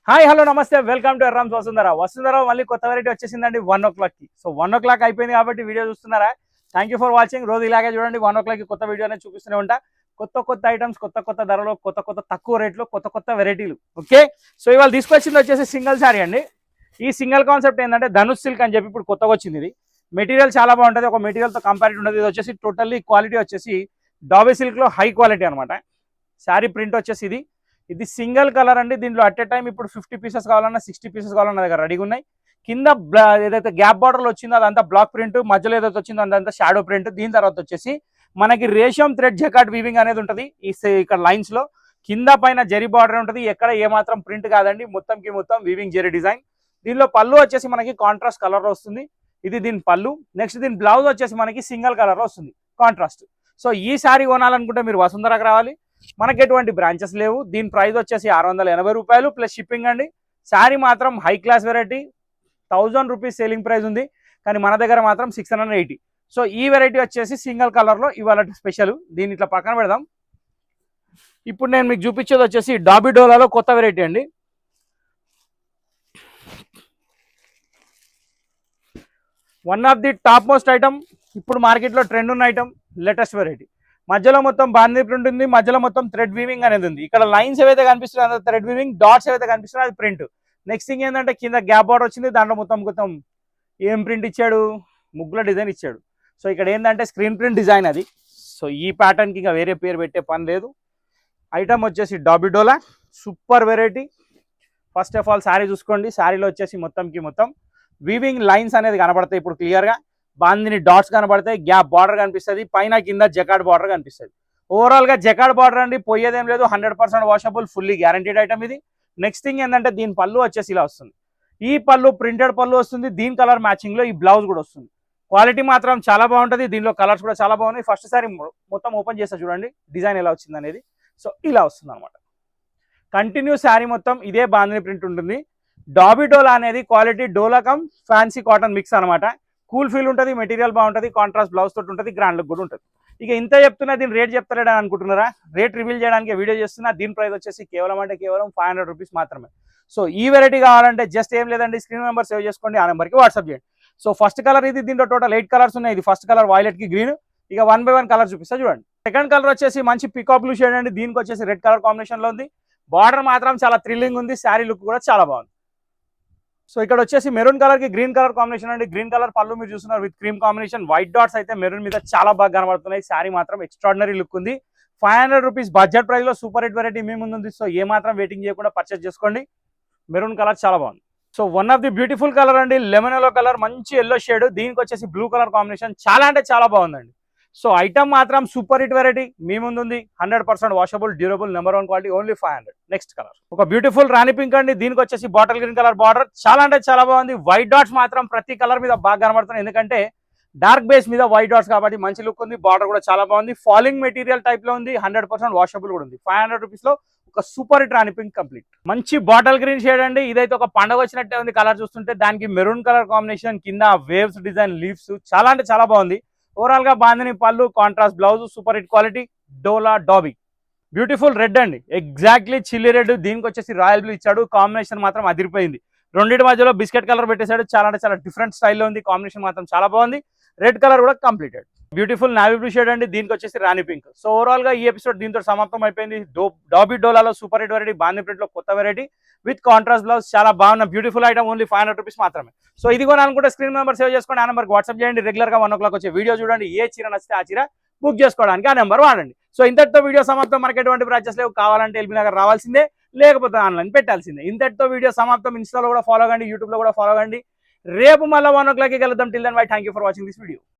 Hi hello నమస్తే welcome to ఎర్రామ్స్ Vasundhara మళ్ళీ కొత్త వెరైటీ వచ్చేసిందండి 1 o'clock కి. సో 1 o'clock అయిపోయింది కాబట్టి వీడియో చూస్తున్నారా. Thank you for watching. రోజు ఇలాగే చూడండి 1 o'clock కి కొత్త వీడియో అనేది చూపిస్తూనే ఉంటా. కొత్త ఐటమ్స్, కొత్త ధరలు, కొత్త తక్కువ రేట్లో, కొత్త వెరైటీలు. ఓకే, సో ఇవాళ తీసుకొచ్చింది వచ్చేసి సింగిల్ శారీ అండి. ఈ సింగిల్ కాన్సెప్ట్ ఏంటంటే ధనుష్ సిల్క్ అని చెప్పి ఇప్పుడు కొత్తగా వచ్చింది. ఇది మెటీరియల్ చాలా బాగుంటుంది, ఒక మెటీరియల్తో కంపారిటివ్ ఉంటుంది. ఇది వచ్చేసి టోటల్లీ క్వాలిటీ వచ్చేసి డాబీ సిల్క్లో హై క్వాలిటీ అనమాట. శారీ ప్రింట్ వచ్చేసి ఇది సింగిల్ కలర్ అండి. దీంట్లో అట్ ఏ టైం ఇప్పుడు 50 పీసెస్ కావాలన్నా 60 పీసెస్ కావాలన్నా దగ్గర రెడీగా ఉన్నాయి. కింద ఏదైతే గ్యాప్ బార్డర్లో వచ్చిందో అదంతా బ్లాక్ ప్రింట్, మధ్యలో ఏదైతే వచ్చిందో అదంతా షాడో ప్రింట్. దీని తర్వాత వచ్చేసి మనకి రేషియం థ్రెడ్ జకాట్ వీవింగ్ అనేది ఉంటుంది. ఇక్కడ లైన్స్ లో కింద పైన జరీ బార్డర్ ఉంటుంది. ఎక్కడ ఏమాత్రం ప్రింట్ కాదండి, మొత్తం వీవింగ్ జరీ డిజైన్. దీనిలో పళ్ళు వచ్చేసి మనకి కాంట్రాస్ట్ కలర్ లో వస్తుంది. ఇది దీని పళ్ళు. నెక్స్ట్ దీని బ్లౌజ్ వచ్చేసి మనకి సింగిల్ కలర్ లో వస్తుంది, కాంట్రాస్ట్. సో ఈ శారీ కొనాలనుకుంటే మీరు వసుంధరకు రావాలి. మనకి ఎటువంటి బ్రాంచెస్ లేవు. దీని ప్రైస్ వచ్చేసి 680 రూపాయలు ప్లస్ షిప్పింగ్ అండి. శారీ మాత్రం high class variety, 1000 rupees selling price ఉంది, కానీ మన దగ్గర మాత్రం 680. సో ఈ వెరైటీ వచ్చేసి సింగిల్ కలర్ లో ఇవాళ స్పెషల్. దీన్ని ఇట్లా పక్కన పెడదాం. ఇప్పుడు నేను మీకు చూపించేది వచ్చేసి డాబీ డోలాలో కొత్త వెరైటీ అండి. One of the top most item, ఇప్పుడు మార్కెట్లో ట్రెండ్ ఉన్న ఐటమ్, లేటెస్ట్ వెరైటీ. మధ్యలో మొత్తం బాందీ ప్రింట్ ఉంది, మధ్యలో మొత్తం థ్రెడ్ వీవింగ్ అనేది ఉంది. ఇక్కడ లైన్స్ ఏవైతే కనిపిస్తున్నాయో థ్రెడ్ వీవింగ్, డాట్స్ ఏవైతే కనిపిస్తున్నాయో అది ప్రింట్. నెక్స్ట్ థింగ్ ఏంటంటే కింద గ్యాప్ బార్డర్ వచ్చింది, దాంట్లో మొత్తం ఏం ప్రింట్ ఇచ్చాడు, ముగ్గుల డిజైన్ ఇచ్చాడు. సో ఇక్కడ ఏంటంటే స్క్రీన్ ప్రింట్ డిజైన్ అది. సో ఈ ప్యాటర్న్కి ఇంకా వేరే పేరు పెట్టే పని లేదు. ఐటమ్ వచ్చేసి dobby dola, super variety. First of all sari చూసుకోండి. శారీలో వచ్చేసి మొత్తం వీవింగ్ లైన్స్ అనేది కనబడతాయి ఇప్పుడు క్లియర్గా. బాందిని డాట్స్ కనబడతాయి, గ్యాప్ బార్డర్ కనిపిస్తుంది, పైన కింద జకాడ్ బార్డర్ కనిపిస్తుంది. ఓవరాల్గా జకాడ్ బార్డర్ అండి, పోయేదేం లేదు. 100% వాషబుల్, ఫుల్లీ గ్యారంటీడ్ ఐటమ్ ఇది. నెక్స్ట్ థింగ్ ఏంటంటే దీని పళ్ళు వచ్చేసి ఇలా వస్తుంది. ఈ పళ్ళు ప్రింటెడ్ పళ్ళు వస్తుంది. దీని కలర్ మ్యాచింగ్లో ఈ బ్లౌజ్ కూడా వస్తుంది. క్వాలిటీ మాత్రం చాలా బాగుంటుంది. దీనిలో కలర్స్ కూడా చాలా బాగున్నాయి. ఫస్ట్ సారి మొత్తం ఓపెన్ చేస్తా చూడండి డిజైన్ ఎలా వచ్చింది అనేది. సో ఇలా వస్తుంది అనమాట. కంటిన్యూ శారీ మొత్తం ఇదే బాందిని ప్రింట్ ఉంటుంది. డాబీ డోలా అనేది క్వాలిటీ డోలా కమ్ ఫ్యాన్సీ కాటన్ మిక్స్ అనమాట. కూల్ ఫీల్ ఉంటుంది, మెటీరియల్ బాగుంటుంది, కాంట్రాస్ట్ బ్లౌజ్ తోటి ఉంటుంది, గ్రాండ్ లుక్ కూడా ఉంటుంది. ఇక ఇంత చెప్తున్నా, దీని రేట్ చెప్తారని అనుకుంటున్నారా? రేట్ రివీల్ చేయడానికి వీడియో చేస్తున్నా. దీని ప్రైస్ వచ్చేసి కేవలం 500 రూపీస్ మాత్రమే. సో ఈ వెరైటీ కావాలంటే జస్ట్ ఏం లేదండి, స్క్రీన్ నెంబర్ సేవ్ చేసుకోండి, ఆ నెంబర్కి వాట్సాప్ చేయండి. సో ఫస్ట్ కలర్ ఇది. దీంట్లో టోటల్ 8 కలర్స్ ఉన్నాయి. ఇది ఫస్ట్ కలర్ వైలెట్ కి గ్రీన్. ఇక 1 by 1 కలర్ చూపిస్తా చూడండి. సెకండ్ కలర్ వచ్చేసి మంచి పికాక్ బ్లూ షేడ్ అండి. దీనికి వచ్చేసి రెడ్ కలర్ కాంబినేషన్ లో ఉంది. బార్డర్ మాత్రం చాలా థ్రిల్లింగ్ ఉంది. శారీ లుక్ కూడా చాలా బాగుంది. సో ఇక్కడ వచ్చేసి మెరూన్ కలర్ కి గ్రీన్ కలర్ కాంబినేషన్ అండి. గ్రీన్ కలర్ పళ్ళు మీరు చూస్తున్నారు with cream combination. White dots అయితే మెరూన్ మీద చాలా బాగా కనబడుతున్నాయి. శారీ మాత్రం ఎక్స్ట్రాడినరీ లుక్ ఉంది. 500 రూపీస్ బడ్జెట్ ప్రైస్ లో సూపర్ హిట్ వెరైటీ మీ ముందు ఉంది. సో ఏ మాత్రం వెయిటింగ్ చేయకుండా పర్చేస్ చేసుకోండి. మెరూన్ కలర్ చాలా బాగుంది. So one of the beautiful colour అండి, లెమన్ ఎల్లో కలర్, మంచి ఎల్లో షేడ్. దీనికి వచ్చేసి బ్లూ కలర్ కాంబినేషన్. చాలా అంటే చాలా బాగుందండి. సో ఐటమ్ మాత్రం సూపర్ హిట్ వెరైటీ మీ ముందు ఉంది. 100% washable, durable, number 1 quality, only 500. Next colour ఒక బ్యూటిఫుల్ రాణి పింక్ అండి. దీనికి వచ్చేసి బాటిల్ గ్రీన్ కలర్ బార్డర్. చాలా అంటే చాలా బాగుంది. వైట్ డాట్స్ మాత్రం ప్రతి కలర్ మీద బాగా కనబడుతున్నాయి, ఎందుకంటే డార్క్ బేస్ మీద వైట్ డాట్స్ కాబట్టి మంచి లుక్ ఉంది. బార్డర్ కూడా చాలా బాగుంది. ఫాలింగ్ మెటీరియల్ టైప్ లో ఉంది. 100% వాషబుల్ కూడా ఉంది. 500 రూపీస్ లో ఒక సూపర్ హిట్ రాణి పింక్ కంప్లీట్. మంచి బాటిల్ గ్రీన్ షేడ్ అండి. ఇదైతే ఒక పండుగ వచ్చినట్టే ఉంది కలర్ చూస్తుంటే. దానికి మెరూన్ కలర్ కాంబినేషన్, కింద వేవ్స్ డిజైన్, లీవ్స్, చాలా అంటే చాలా బాగుంది. ఓవరాల్ గా bandhani pallu, contrast blouse, super hit quality, డోలా డాబీ. బ్యూటిఫుల్ రెడ్ అండి, ఎగ్జాక్ట్లీ చిల్లీ రెడ్. దీనికి వచ్చేసి రాయల్ బ్లూ ఇచ్చాడు. కాంబినేషన్ మాత్రం అదిరిపోయింది. రెండింటి మధ్యలో బిస్కెట్ కలర్ పెట్టేశాడు. చాలా అంటే చాలా డిఫరెంట్ స్టైల్లో ఉంది. కాంబినేషన్ మాత్రం చాలా బాగుంది. రెడ్ కలర్ కూడా completed. Beautiful navy blue shade అండి. దీనికి వచ్చేసి రాణి పింక్. సో ఓవరాల్ గా ఈ ఎపిసోడ్ దీంతో సమాప్తం అయిపోయింది. డాబీ డోలాలో super hit variety, bandhani print లో కొత్త వెరైటీ విత్ కాంట్రాస్ట్ బ్లౌజ్. చాలా బాగున్న బ్యూటిఫుల్ ఐటమ్, ఓన్లీ 500 రూపీస్ మాత్రమే. సో ఇది కూడా అనుకుంటే స్క్రీన్ నెంబర్ సేవ్ చేసుకోండి, ఆ నెంబర్కి వాట్సాప్ చేయండి. రెగ్యులర్ గా 1 o'clock వచ్చే వీడియో చూడండి. ఏ చీర నచ్చితే ఆ చీర బుక్ చేసుకోవడానికి ఆ నెంబర్ వాడండి. సో ఇంతటితో వీడియో సమాప్తం. మనకి ఎటువంటి బ్రాంచెస్ లేవు. కావాలంటే ఎల్బీ నగర్ రావాల్సిందే, లేకపోతే ఆన్లైన్ పెట్టాల్సిందే. ఇంతటితో వీడియో సమాప్తం. ఇన్స్టాలో కూడా ఫాలో కండి, యూట్యూబ్ లో కూడా ఫాలో కండి. రేపు మళ్ళీ 1 o'clock కలుద్దాం. Till then bye. Thank you for watching this video.